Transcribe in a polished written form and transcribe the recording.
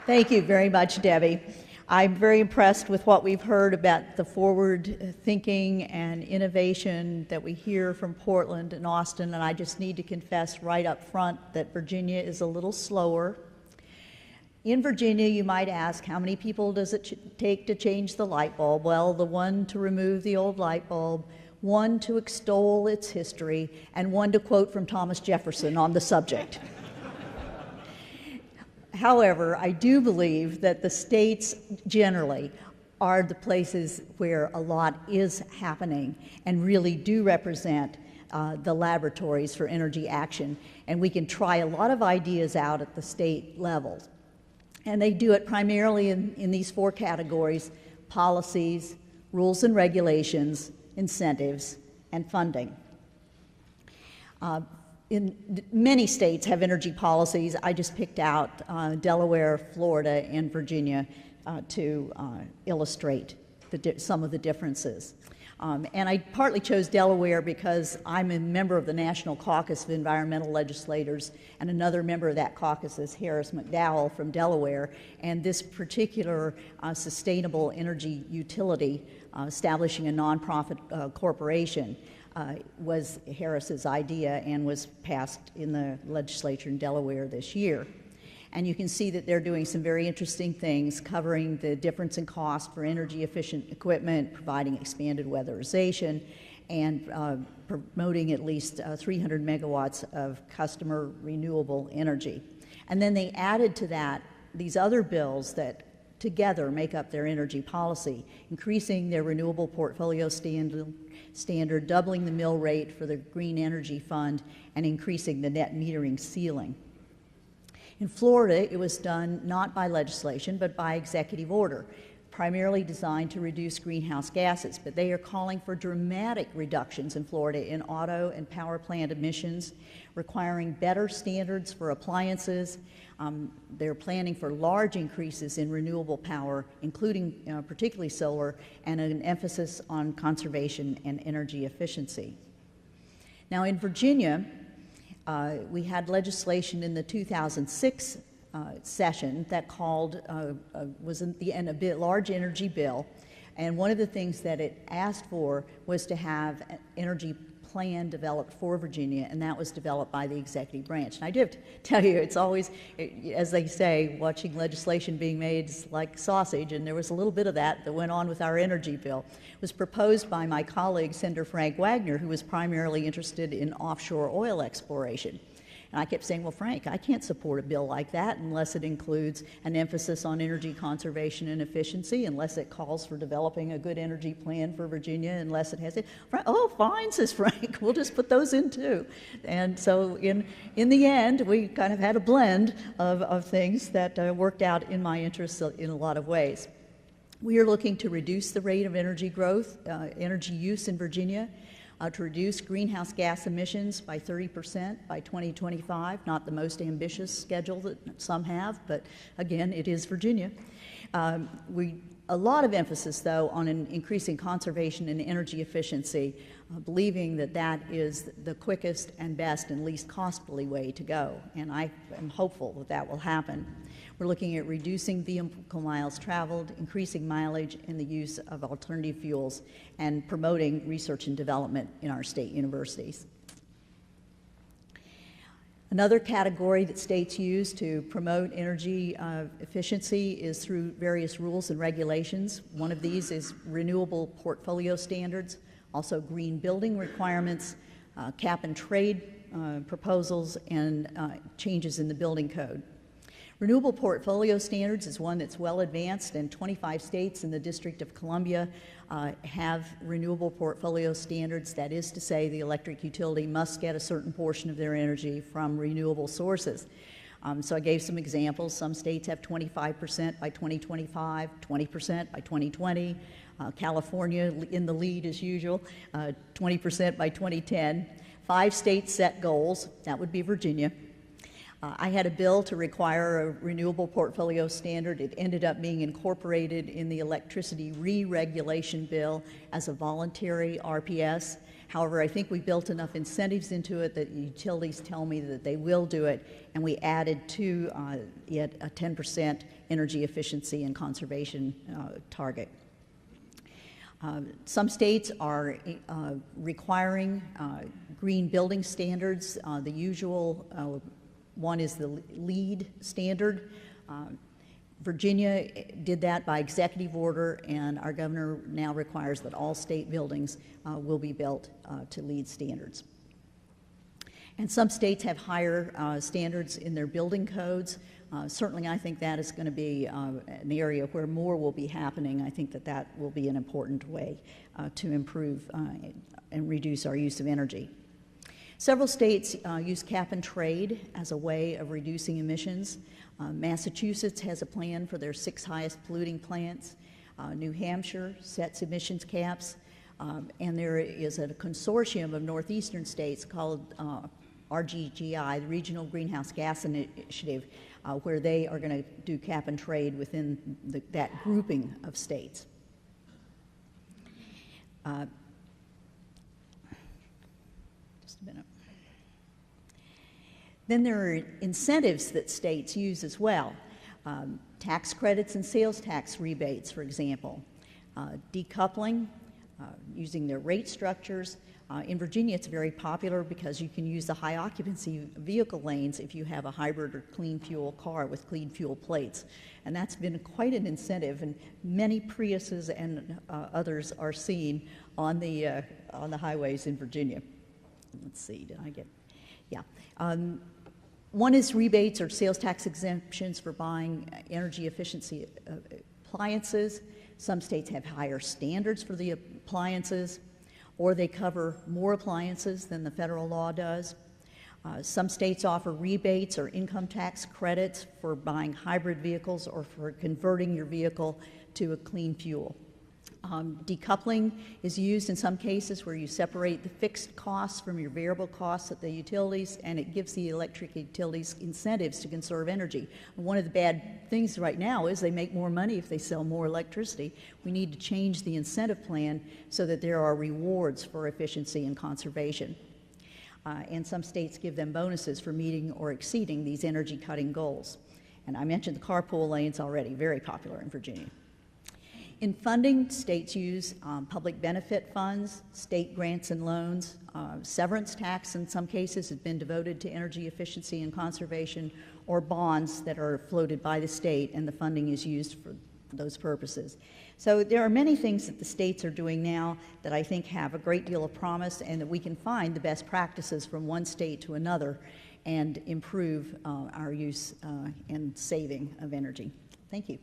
Thank you very much, Debbie. I'm very impressed with what we've heard about the forward thinking and innovation that we hear from Portland and Austin, and I just need to confess right up front that Virginia is a little slower. In Virginia, you might ask, how many people does it take to change the light bulb? Well, the one to remove the old light bulb, one to extol its history, and one to quote from Thomas Jefferson on the subject. However, I do believe that the states generally are the places where a lot is happening and really do represent the laboratories for energy action. And we can try a lot of ideas out at the state level. And they do it primarily in these four categories: policies, rules and regulations, incentives, and funding. Many states have energy policies. I just picked out Delaware, Florida, and Virginia to illustrate some of the differences. And I partly chose Delaware because I'm a member of the National Caucus of Environmental Legislators, and another member of that caucus is Harris McDowell from Delaware. And this particular sustainable energy utility, establishing a nonprofit corporation, was Harris's idea and was passed in the legislature in Delaware this year. And you can see that they're doing some very interesting things, covering the difference in cost for energy efficient equipment, providing expanded weatherization, and promoting at least 300 megawatts of customer renewable energy. And then they added to that these other bills that together make up their energy policy, increasing their renewable portfolio standard, doubling the mill rate for the Green Energy Fund, and increasing the net metering ceiling. In Florida, it was done not by legislation, but by executive order, primarily designed to reduce greenhouse gases. But they are calling for dramatic reductions in Florida in auto and power plant emissions, requiring better standards for appliances. They're planning for large increases in renewable power, including particularly solar, and an emphasis on conservation and energy efficiency. Now in Virginia, we had legislation in the 2006 session that was a large energy bill, and one of the things that it asked for was to have an energy plan developed for Virginia, and that was developed by the executive branch. And I do have to tell you, it's always, as they say, watching legislation being made is like sausage, and there was a little bit of that went on with our energy bill. It was proposed by my colleague, Senator Frank Wagner, who was primarily interested in offshore oil exploration. And I kept saying, well, Frank, I can't support a bill like that unless it includes an emphasis on energy conservation and efficiency, unless it calls for developing a good energy plan for Virginia, unless it has it. Oh, fine, says Frank, we'll just put those in too. And so in the end, we kind of had a blend of things that worked out in my interest in a lot of ways. We are looking to reduce the rate of energy growth, energy use in Virginia, to reduce greenhouse gas emissions by 30% by 2025, not the most ambitious schedule that some have, but again, it is Virginia. A lot of emphasis, though, on increasing conservation and energy efficiency, believing that that is the quickest and best and least costly way to go, and I am hopeful that that will happen. We're looking at reducing vehicle miles traveled, increasing mileage in the use of alternative fuels, and promoting research and development in our state universities. Another category that states use to promote energy efficiency is through various rules and regulations. One of these is renewable portfolio standards, also green building requirements, cap and trade proposals, and changes in the building code. Renewable portfolio standards is one that's well advanced, and 25 states in the District of Columbia have renewable portfolio standards. That is to say, the electric utility must get a certain portion of their energy from renewable sources. So I gave some examples. Some states have 25% by 2025, 20% by 2020. California in the lead as usual, 20% by 2010. 5 states set goals. That would be Virginia. I had a bill to require a renewable portfolio standard. It ended up being incorporated in the electricity re-regulation bill as a voluntary RPS, However, I think we built enough incentives into it that utilities tell me that they will do it, and we added to it a 10% energy efficiency and conservation target. Some states are requiring green building standards. The usual one is the LEED standard. Virginia did that by executive order, and our governor now requires that all state buildings will be built to LEED standards. And some states have higher standards in their building codes. Certainly, I think that is going to be an area where more will be happening. I think that that will be an important way to improve and reduce our use of energy. Several states use cap and trade as a way of reducing emissions. Massachusetts has a plan for their 6 highest polluting plants. New Hampshire sets emissions caps. And there is a consortium of northeastern states called RGGI, the Regional Greenhouse Gas Initiative, where they are going to do cap and trade within that grouping of states. Just a minute. Then there are incentives that states use as well. Tax credits and sales tax rebates, for example. Decoupling, using their rate structures. In Virginia, it's very popular because you can use the high occupancy vehicle lanes if you have a hybrid or clean fuel car with clean fuel plates. And that's been quite an incentive, and many Priuses and others are seen on the highways in Virginia. Let's see, did I get, yeah. One is rebates or sales tax exemptions for buying energy efficiency appliances. Some states have higher standards for the appliances, or they cover more appliances than the federal law does. Some states offer rebates or income tax credits for buying hybrid vehicles or for converting your vehicle to a clean fuel. Decoupling is used in some cases where you separate the fixed costs from your variable costs at the utilities, and it gives the electric utilities incentives to conserve energy. And one of the bad things right now is they make more money if they sell more electricity. We need to change the incentive plan so that there are rewards for efficiency and conservation. And some states give them bonuses for meeting or exceeding these energy-cutting goals. And I mentioned the carpool lanes already, very popular in Virginia. In funding, states use public benefit funds, state grants and loans. Severance tax in some cases has been devoted to energy efficiency and conservation, or bonds that are floated by the state, and the funding is used for those purposes. So there are many things that the states are doing now that I think have a great deal of promise, and that we can find the best practices from one state to another and improve our use and saving of energy. Thank you.